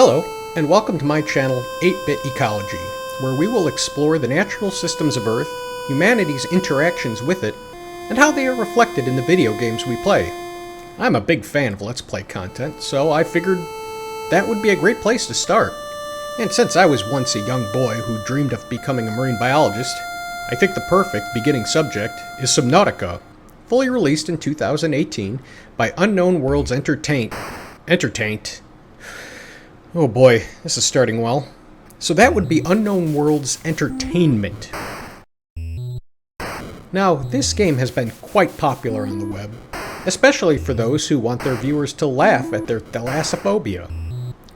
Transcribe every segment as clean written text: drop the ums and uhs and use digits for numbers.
Hello, and welcome to my channel 8-Bit Ecology, where we will explore the natural systems of Earth, humanity's interactions with it, and how they are reflected in the video games we play. I'm a big fan of Let's Play content, so I figured that would be a great place to start. And since I was once a young boy who dreamed of becoming a marine biologist, I think the perfect beginning subject is Subnautica, fully released in 2018 by Unknown Worlds Entertainment. Oh boy, this is starting well. So that would be Unknown Worlds Entertainment. Now, this game has been quite popular on the web, especially for those who want their viewers to laugh at their thalassophobia.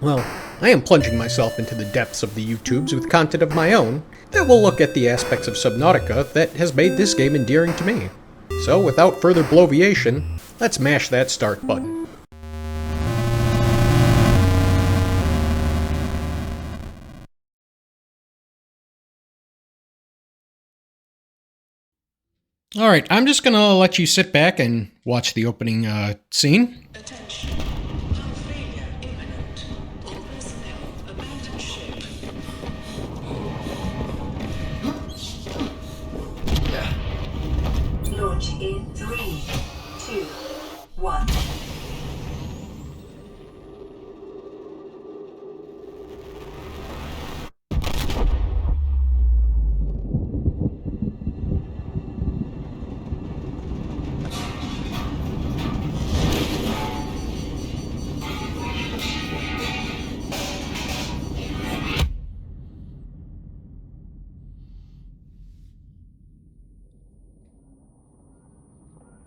Well, I am plunging myself into the depths of the YouTubes with content of my own that will look at the aspects of Subnautica that has made this game endearing to me. So without further bloviation, let's mash that start button. Alright, I'm just gonna let you sit back and watch the opening scene. Attention. Hull failure imminent. All personnel abandon ship. Launch in 3, 2, 1.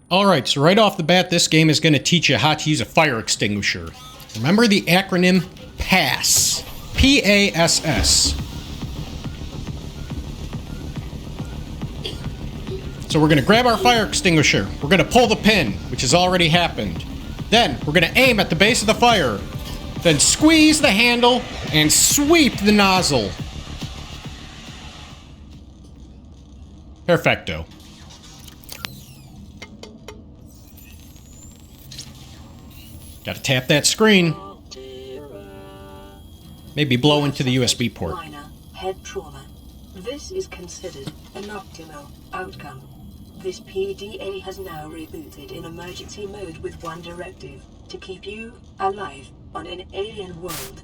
Alright, so right off the bat, this game is going to teach you how to use a fire extinguisher. Remember the acronym PASS. P-A-S-S. So we're going to grab our fire extinguisher. We're going to pull the pin, which has already happened. Then we're going to aim at the base of the fire. Then squeeze the handle and sweep the nozzle. Perfecto. Gotta tap that screen. Maybe blow into the USB port. Minor head trauma. This is considered an optimal outcome. This PDA has now rebooted in emergency mode with one directive: to keep you alive on an alien world.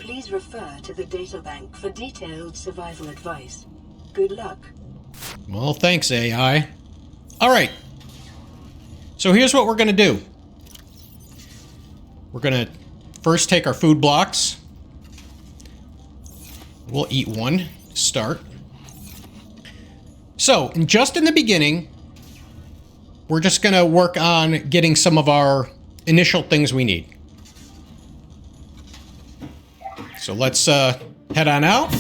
Please refer to the databank for detailed survival advice. Good luck. Well, thanks, AI. Alright. So here's what we're gonna do. We're gonna first take our food blocks. We'll eat one to start. So, just in the beginning, we're just gonna work on getting some of our initial things we need. So let's head on out.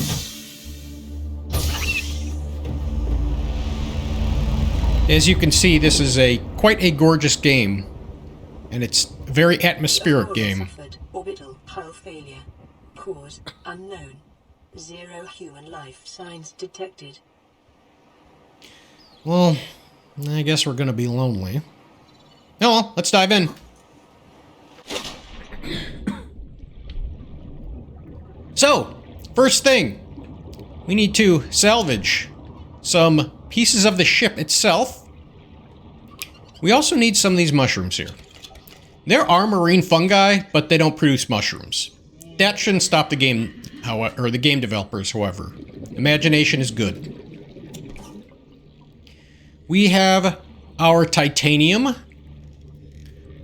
As you can see, this is quite a gorgeous game, and it's a very atmospheric game. Orbital hull failure. Cause unknown. 0 human life signs detected. Well, I guess we're gonna be lonely. Oh well, let's dive in. So, first thing, we need to salvage some pieces of the ship itself. We also need some of these mushrooms here. There are marine fungi, but they don't produce mushrooms. That shouldn't stop the game, or the game developers, however. Imagination is good. We have our titanium.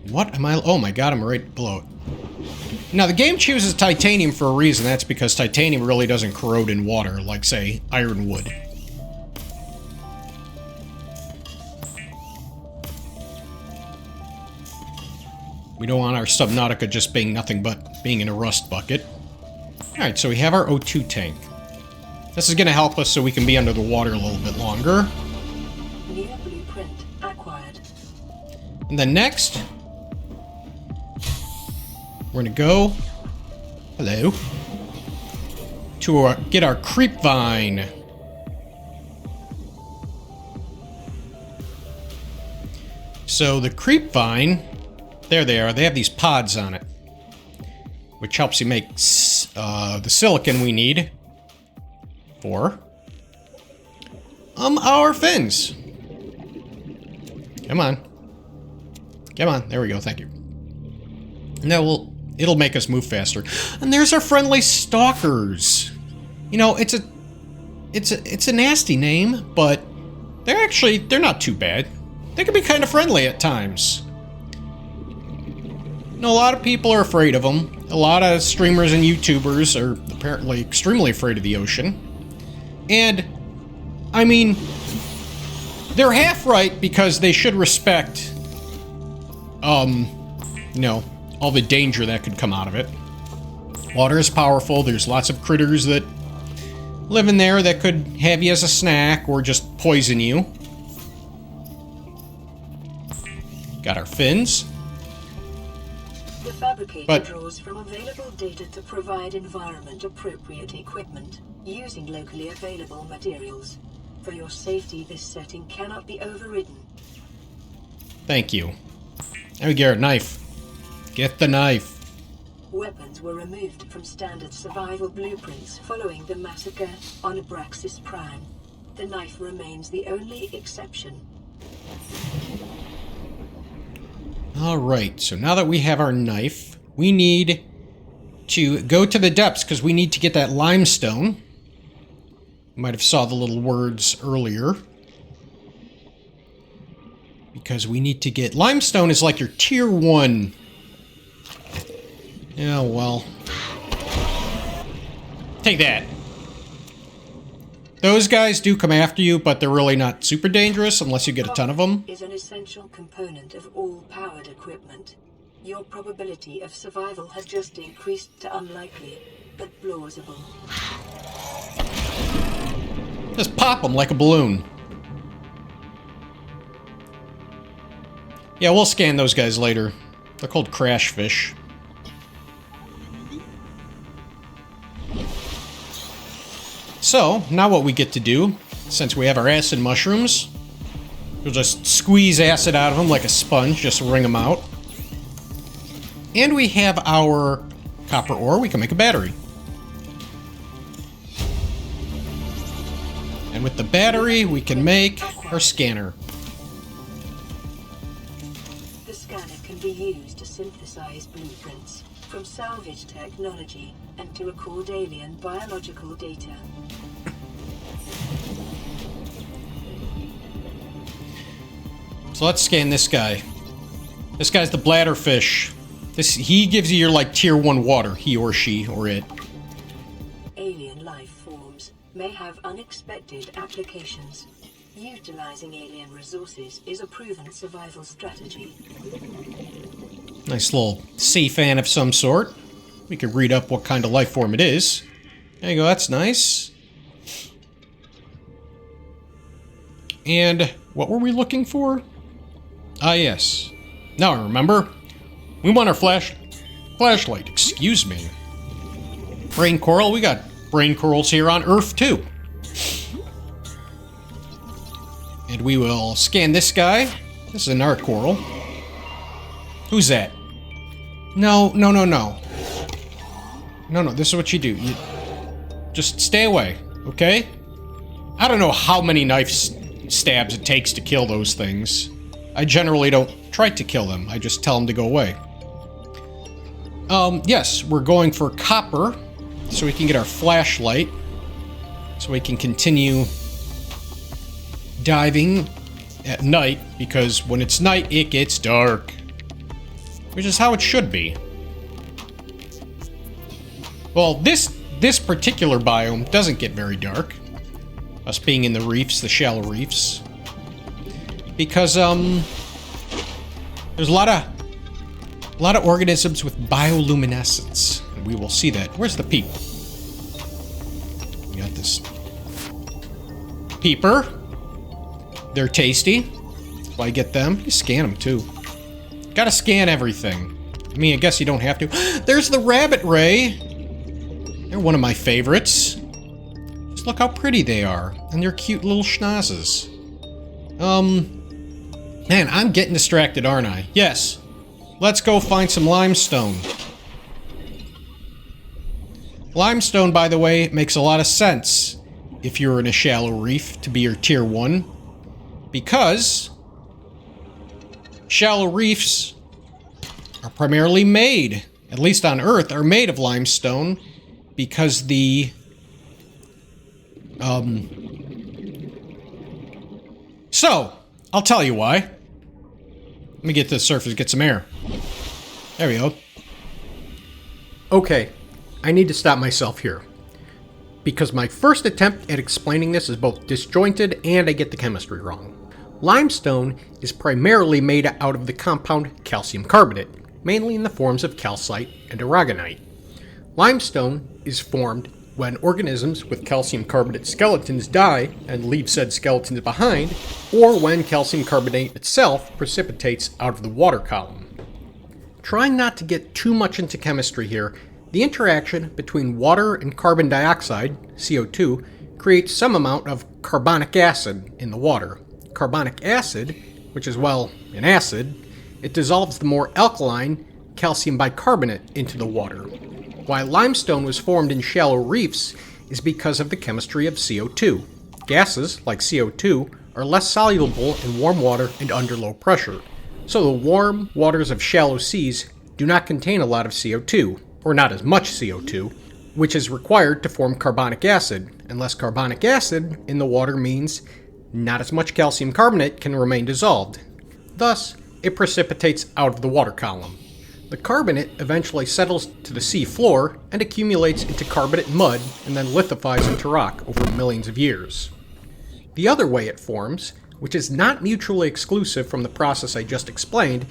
What am I? Oh my god, I'm right below it. Now, the game chooses titanium for a reason. That's because titanium really doesn't corrode in water, like, say, iron would. We don't want our Subnautica just being nothing but being in a rust bucket. Alright, so we have our O2 tank. This is going to help us so we can be under the water a little bit longer. New blueprint acquired. And then next, we're going to go, hello, to get our creep vine. So the creep vine, there they are, they have these pods on it, which helps you make the silicon we need for our fins. Come on. Come on. There we go. Thank you. Now it'll make us move faster. And there's our friendly stalkers. You know, it's a nasty name, but they're not too bad. They can be kind of friendly at times. You know, a lot of people are afraid of them. A lot of streamers and YouTubers are apparently extremely afraid of the ocean. And, I mean, they're half right because they should respect, you know, all the danger that could come out of it. Water is powerful. There's lots of critters that live in there that could have you as a snack or just poison you. Got our fins. The fabricator draws from available data to provide environment-appropriate equipment using locally available materials. For your safety, this setting cannot be overridden. Thank you. Now we get our knife. Get the knife. Weapons were removed from standard survival blueprints following the massacre on Abraxas Prime. The knife remains the only exception. Alright, so now that we have our knife, we need to go to the depths because we need to get that limestone. You might have saw the little words earlier. Because we need to get... Limestone is like your tier 1. Yeah, well. Take that. Those guys do come after you, but they're really not super dangerous unless you get a ton of them. Is an essential component of all powered equipment. Your probability of survival has just increased to unlikely, but plausible. Just pop them like a balloon. Yeah, we'll scan those guys later. They're called crash fish. So, now what we get to do, since we have our acid mushrooms, we'll just squeeze acid out of them like a sponge, just wring them out. And we have our copper ore, we can make a battery. And with the battery, we can make our scanner. The scanner can be used to synthesize blueprints from salvage technology and to record alien biological data. So let's scan this guy. This guy's the bladderfish. He gives you your, like, tier 1 water, he or she or it. Alien life forms may have unexpected applications. Utilizing alien resources is a proven survival strategy. Nice little sea fan of some sort. We could read up what kind of life form it is. There you go, that's nice. And what were we looking for? Ah, yes. Now I remember. We want our flashlight, excuse me. Brain coral, we got brain corals here on Earth too. And we will scan this guy. This is an art coral. Who's that? No. No, this is what you do. You just stay away, okay? I don't know how many knife stabs it takes to kill those things. I generally don't try to kill them. I just tell them to go away. Yes, we're going for copper, so we can get our flashlight, so we can continue diving at night, because when it's night, it gets dark. Which is how it should be. Well, this particular biome doesn't get very dark. Us being in the reefs, the shallow reefs. Because, there's a lot of organisms with bioluminescence. And we will see that. Where's the peep? We got this peeper. They're tasty. That's why I get them. You scan them, too. Gotta scan everything. I mean, I guess you don't have to. There's the rabbit ray. They're one of my favorites. Just look how pretty they are. And they're cute little schnozzes. Man, I'm getting distracted, aren't I? Yes. Let's go find some limestone. Limestone, by the way, makes a lot of sense if you're in a shallow reef to be your tier 1, because shallow reefs are primarily made, at least on Earth, are made of limestone because the So, I'll tell you why. Let me get to the surface, get some air. There we go. Okay, I need to stop myself here, because my first attempt at explaining this is both disjointed and I get the chemistry wrong. Limestone is primarily made out of the compound calcium carbonate, mainly in the forms of calcite and aragonite. Limestone is formed when organisms with calcium carbonate skeletons die and leave said skeletons behind, or when calcium carbonate itself precipitates out of the water column. Trying not to get too much into chemistry here, the interaction between water and carbon dioxide, CO2, creates some amount of carbonic acid in the water. Carbonic acid, which is, well, an acid, it dissolves the more alkaline calcium bicarbonate into the water. Why limestone was formed in shallow reefs is because of the chemistry of CO2. Gases, like CO2, are less soluble in warm water and under low pressure, so the warm waters of shallow seas do not contain a lot of CO2, or not as much CO2, which is required to form carbonic acid, and less carbonic acid in the water means not as much calcium carbonate can remain dissolved. Thus, it precipitates out of the water column. The carbonate eventually settles to the sea floor and accumulates into carbonate mud and then lithifies into rock over millions of years. The other way it forms, which is not mutually exclusive from the process I just explained,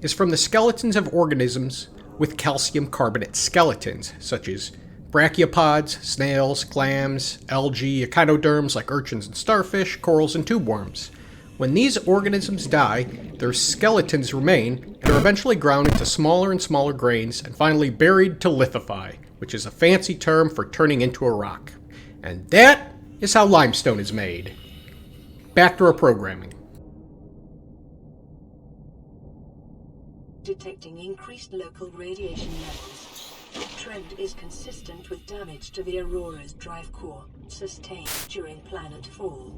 is from the skeletons of organisms with calcium carbonate skeletons, such as brachiopods, snails, clams, algae, echinoderms like urchins and starfish, corals and tube worms. When these organisms die, their skeletons remain and are eventually ground into smaller and smaller grains and finally buried to lithify, which is a fancy term for turning into a rock. And that is how limestone is made. Back to our programming. Detecting increased local radiation levels. The trend is consistent with damage to the Aurora's drive core, sustained during planet fall.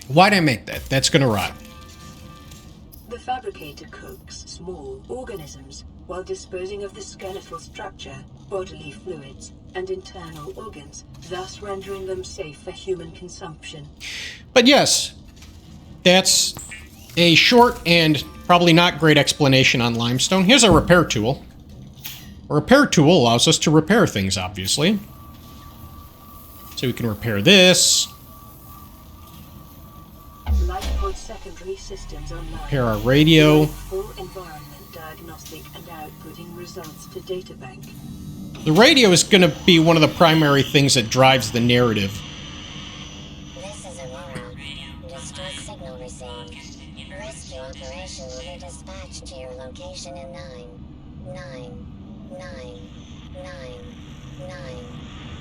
Why'd I make that? That's gonna rot. The fabricator cooks small organisms while disposing of the skeletal structure, bodily fluids, and internal organs, thus rendering them safe for human consumption. But yes, that's a short and probably not great explanation on limestone. Here's a repair tool. A repair tool allows us to repair things, obviously. So we can repair this. Lifepod secondary systems online. Repair our radio. Full environment diagnostic and outputting results to databank. The radio is going to be one of the primary things that drives the narrative. This is Aurora. Distress signal received. Rescue operation will be dispatched to your location in 9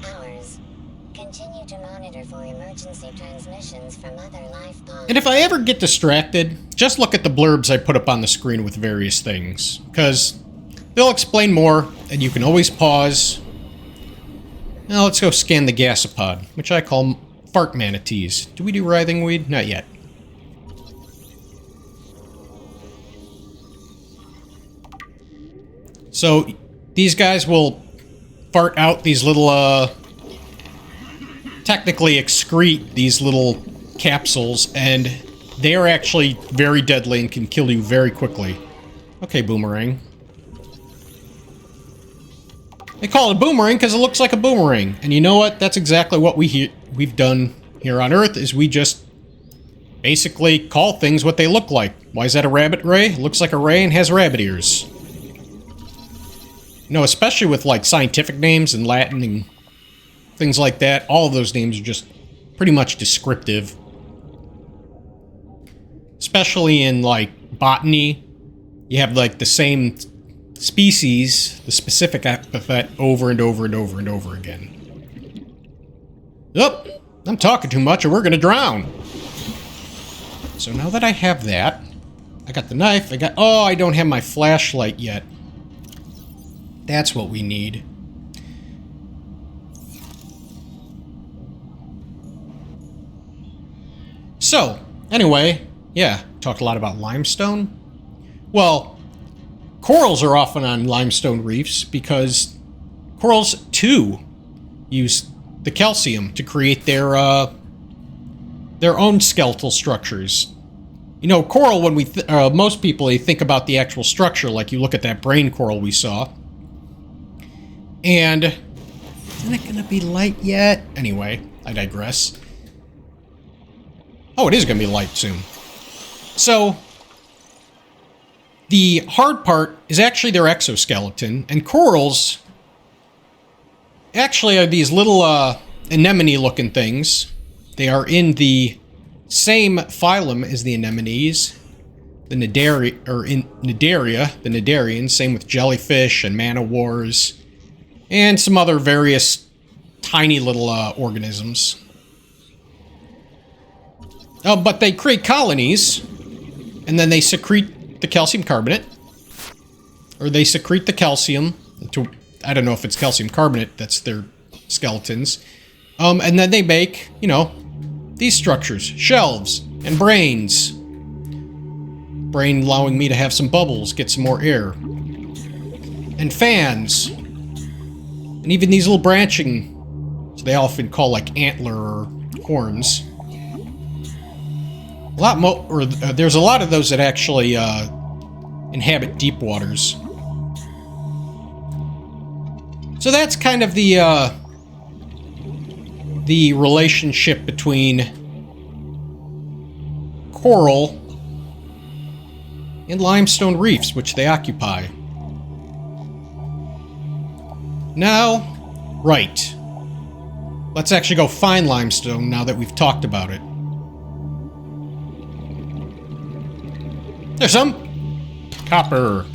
hours. Continue to monitor for emergency transmissions from other life pods. And if I ever get distracted, just look at the blurbs I put up on the screen with various things, because they'll explain more, and you can always pause. Now let's go scan the gasopod, which I call fart manatees. Do we do writhing weed? Not yet. So these guys will fart out these little, technically excrete these little capsules, and they are actually very deadly and can kill you very quickly. Okay, boomerang. They call it a boomerang because it looks like a boomerang. And you know what? That's exactly what we've done here on Earth, is we just basically call things what they look like. Why is that a rabbit ray? It looks like a ray and has rabbit ears. You know, especially with like scientific names in Latin and things like that, all of those names are just pretty much descriptive. Especially in like botany, you have like the same species, the specific epithet over and over and over and over again. Yup, I'm talking too much or we're gonna drown. So now that I have that, I got the knife. Oh, I don't have my flashlight yet. That's what we need. So, anyway, yeah, talked a lot about limestone. Well, corals are often on limestone reefs because corals, too, use the calcium to create their own skeletal structures. You know, coral, when most people, they think about the actual structure, like you look at that brain coral we saw. And, isn't it gonna be light yet? Anyway, I digress. Oh, it is gonna be light soon. So, the hard part is actually their exoskeleton, and corals actually are these little anemone-looking things. They are in the same phylum as the anemones, the Cnidaria, the Cnidarians, same with jellyfish and man-o'-wars, and some other various tiny little organisms. But they create colonies, and then they secrete the calcium carbonate, or they secrete the calcium to, I don't know if it's calcium carbonate, that's their skeletons. And then they make, you know, these structures, shelves, and brains. Brain allowing me to have some bubbles, get some more air. And fans. And even these little branching, so they often call like antler or horns. There's a lot of those that actually inhabit deep waters. So that's kind of the relationship between coral and limestone reefs, which they occupy. Now, right. Let's actually go find limestone now that we've talked about it. There's some copper.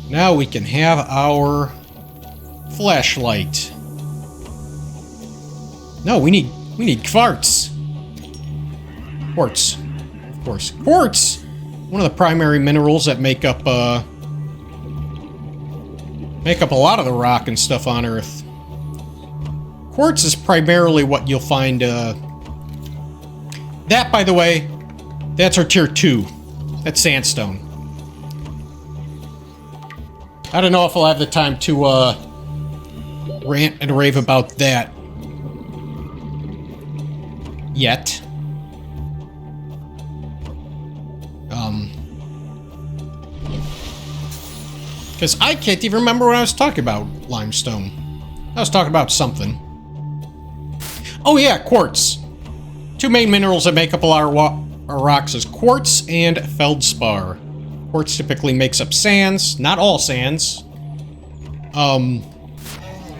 Now we can have our flashlight. No, we need quartz. Quartz, of course. Quartz, one of the primary minerals that make up a lot of the rock and stuff on Earth. Quartz is primarily what you'll find. That, by the way, that's our tier 2. That's sandstone. I don't know if I'll have the time to rant and rave about that yet. Because I can't even remember what I was talking about, limestone. I was talking about something. Oh yeah, quartz. Two main minerals that make up a lot of our rocks is quartz and feldspar. Quartz typically makes up sands, not all sands.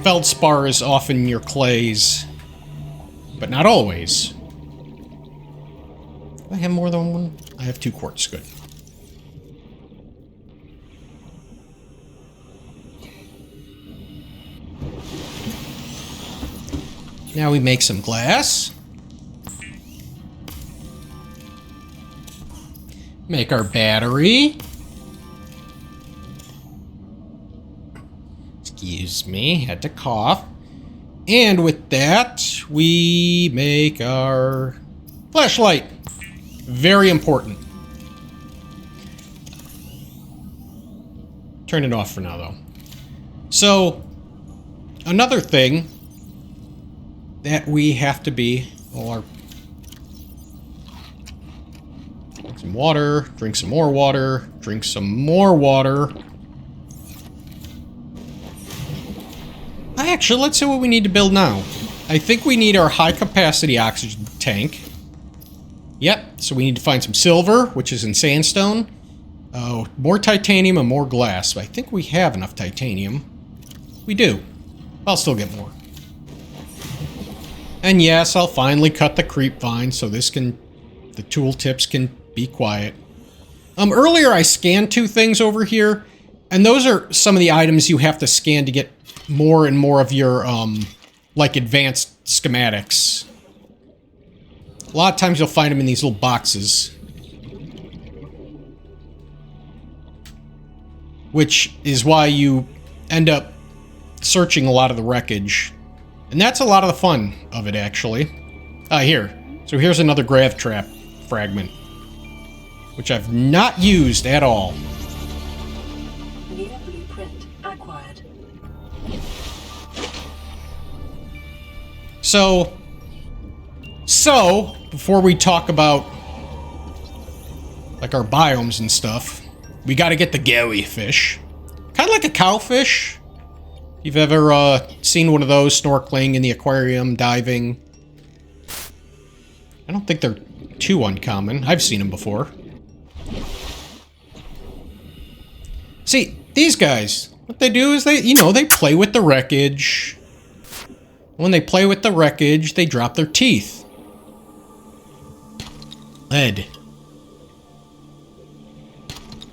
Feldspar is often your clays, but not always. Do I have more than one? I have 2 quartz, good. Now we make some glass. Make our battery. Excuse me, had to cough. And with that, we make our flashlight. Very important. Turn it off for now, though. So, another thing that we have to be, drink some water, drink some more water, drink some more water. Actually, let's see what we need to build now. I think we need our high-capacity oxygen tank. Yep, so we need to find some silver, which is in sandstone. More titanium and more glass. But I think we have enough titanium. We do. I'll still get more. And yes, I'll finally cut the creep vine so the tooltips can be quiet. Earlier I scanned 2 things over here, and those are some of the items you have to scan to get more and more of your, like, advanced schematics. A lot of times you'll find them in these little boxes. which is why you end up searching a lot of the wreckage. And that's a lot of the fun of it, actually. Here. So here's another grav trap fragment, which I've not used at all. New blueprint acquired. So, before we talk about, like, our biomes and stuff, we gotta get the gowie fish. Kind of like a cowfish. If you've ever seen one of those snorkeling in the aquarium, diving. I don't think they're too uncommon. I've seen them before. See, these guys, what they do is they play with the wreckage. When they play with the wreckage, they drop their teeth. Lead.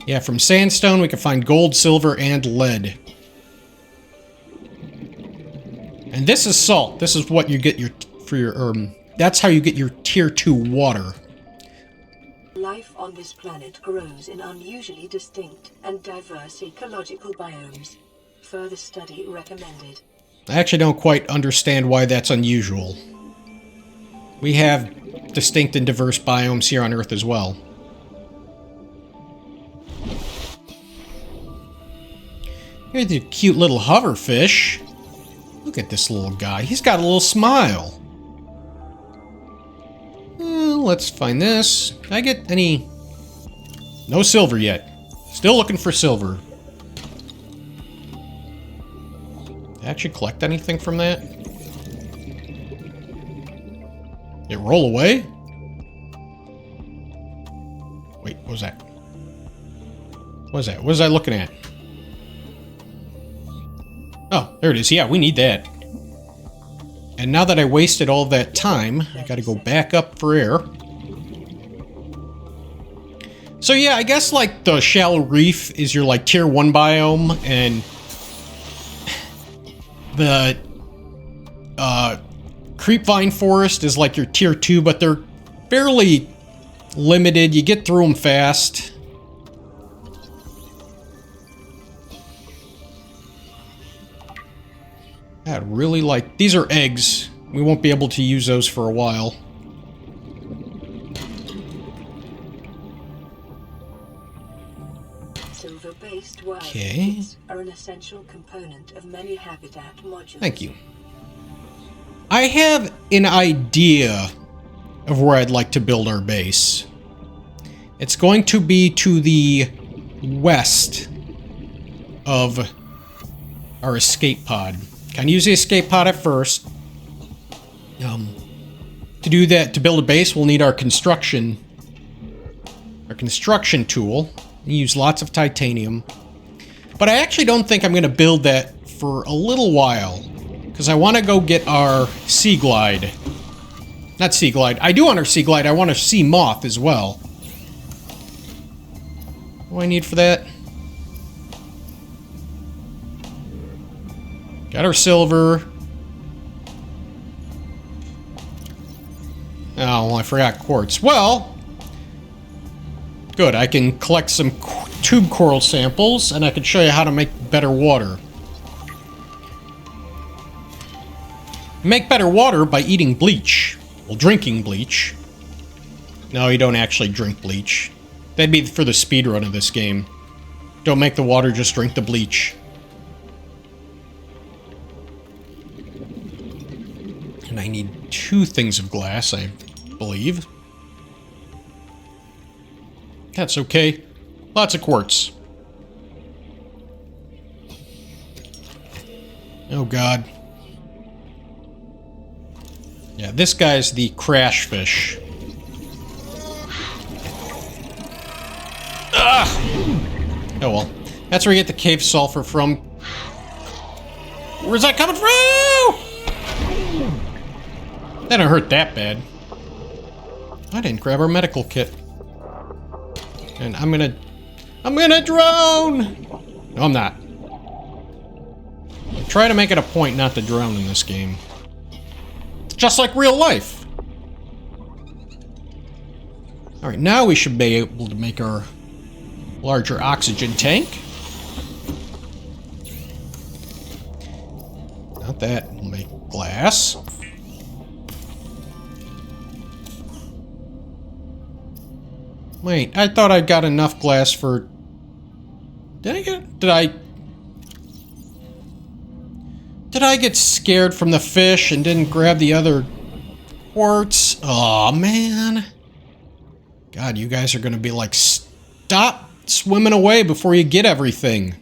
Yeah, from sandstone we can find gold, silver, and lead. And this is salt. This is what you get that's how you get your tier 2 water. Life on this planet grows in unusually distinct and diverse ecological biomes. Further study recommended. I actually don't quite understand why that's unusual. We have distinct and diverse biomes here on Earth as well. Here's the cute little hoverfish. Look at this little guy. He's got a little smile. Let's find this. Can I get any... No silver yet. Still looking for silver. Did I actually collect anything from that? Did it roll away? Wait, what was that? What was that? What was I looking at? Oh, there it is. Yeah, we need that. And now that I wasted all that time, I gotta go back up for air. So yeah, I guess like the shallow reef is your like tier 1 biome, and the creepvine forest is like your tier 2, but they're fairly limited. You get through them fast. I'd really like... These are eggs. We won't be able to use those for a while. Silver-based wild Okay. foods are an essential component of many habitat modules. Thank you. I have an idea of where I'd like to build our base. It's going to be to the west of our escape pod. Can use the escape pod at first. To do that, to build a base, we'll need our construction tool. We use lots of titanium. But I actually don't think I'm going to build that for a little while, because I want to go get our sea glide. Not sea glide. I do want our sea glide. I want a sea moth as well. What do I need for that? Got our silver. Oh, well, I forgot quartz. Well, good. I can collect some tube coral samples, and I can show you how to make better water. Make better water by eating bleach. Well, drinking bleach. No, you don't actually drink bleach. That'd be for the speedrun of this game. Don't make the water, just drink the bleach. And I need 2 things of glass, I believe. That's okay. Lots of quartz. Oh god. Yeah, this guy's the crash fish. Ugh! Oh well. That's where you get the cave sulfur from. Where's that coming from? That didn't hurt that bad. I didn't grab our medical kit. And I'm gonna drown! No, I'm not. I try to make it a point not to drown in this game. It's just like real life. Alright, now we should be able to make our larger oxygen tank. Not that. We'll make glass. Wait, I thought I got enough glass for... Did I get scared from the fish and didn't grab the other quartz? Aw, man. God, you guys are gonna be like, stop swimming away before you get everything.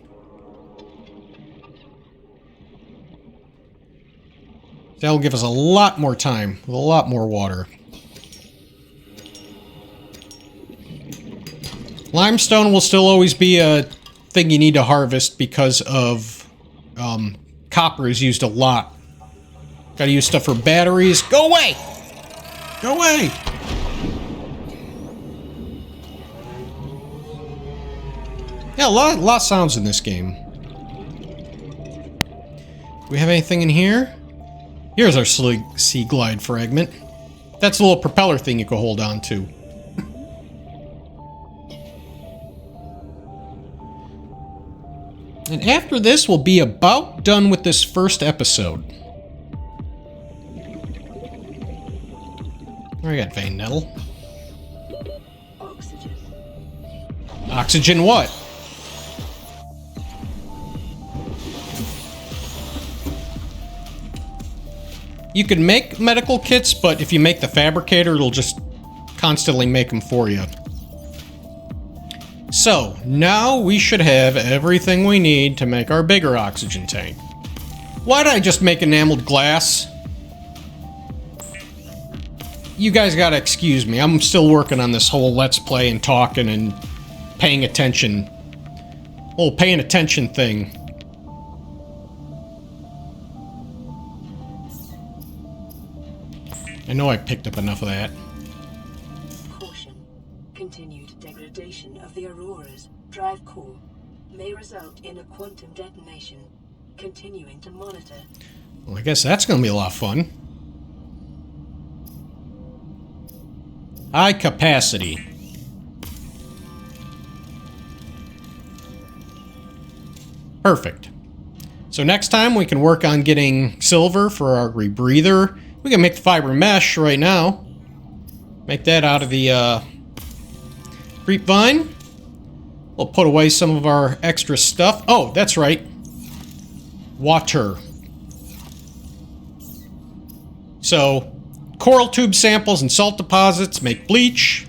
That'll give us a lot more time with a lot more water. Limestone will still always be a thing you need to harvest because of copper is used a lot. Gotta use stuff for batteries. Go away! Go away! Yeah, a lot of sounds in this game. Do we have anything in here? Here's our sea glide fragment. That's a little propeller thing you can hold on to. And after this, we'll be about done with this first episode. I got vein nettle. Oxygen. Oxygen what? You can make medical kits, but if you make the fabricator, it'll just constantly make them for you. So, now we should have everything we need to make our bigger oxygen tank. Why did I just make enameled glass? You guys gotta excuse me, I'm still working on this whole let's play and talking and paying attention. Whole paying attention thing. I know I picked up enough of that. Caution. Continued degradation of the Aurora's drive core may result in a quantum detonation. Continuing to monitor. Well, I guess that's gonna be a lot of fun. High capacity. Perfect. So next time we can work on getting silver for our rebreather. We can make the fiber mesh right now. Make that out of the creep vine. We'll put away some of our extra stuff. Oh, that's right. Water. So, coral tube samples and salt deposits make bleach.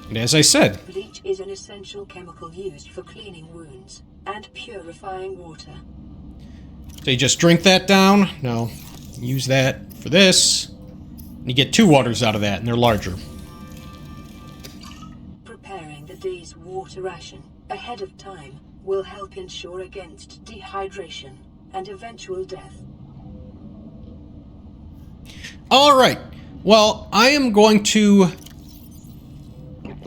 And as I said, Bleach is an essential chemical used for cleaning wounds and purifying water. so you just drink that down. No, use that for this. And you get 2 waters out of that, and they're larger. Preparing the day's water ration ahead of time will help ensure against dehydration and eventual death. Alright, well, I am going to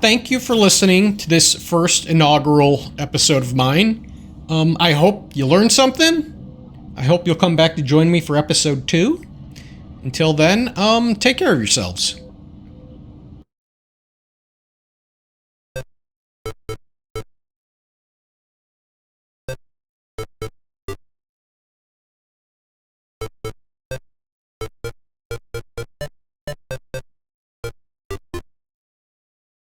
thank you for listening to this first inaugural episode of mine. I hope you learned something. I hope you'll come back to join me for episode 2. Until then, take care of yourselves.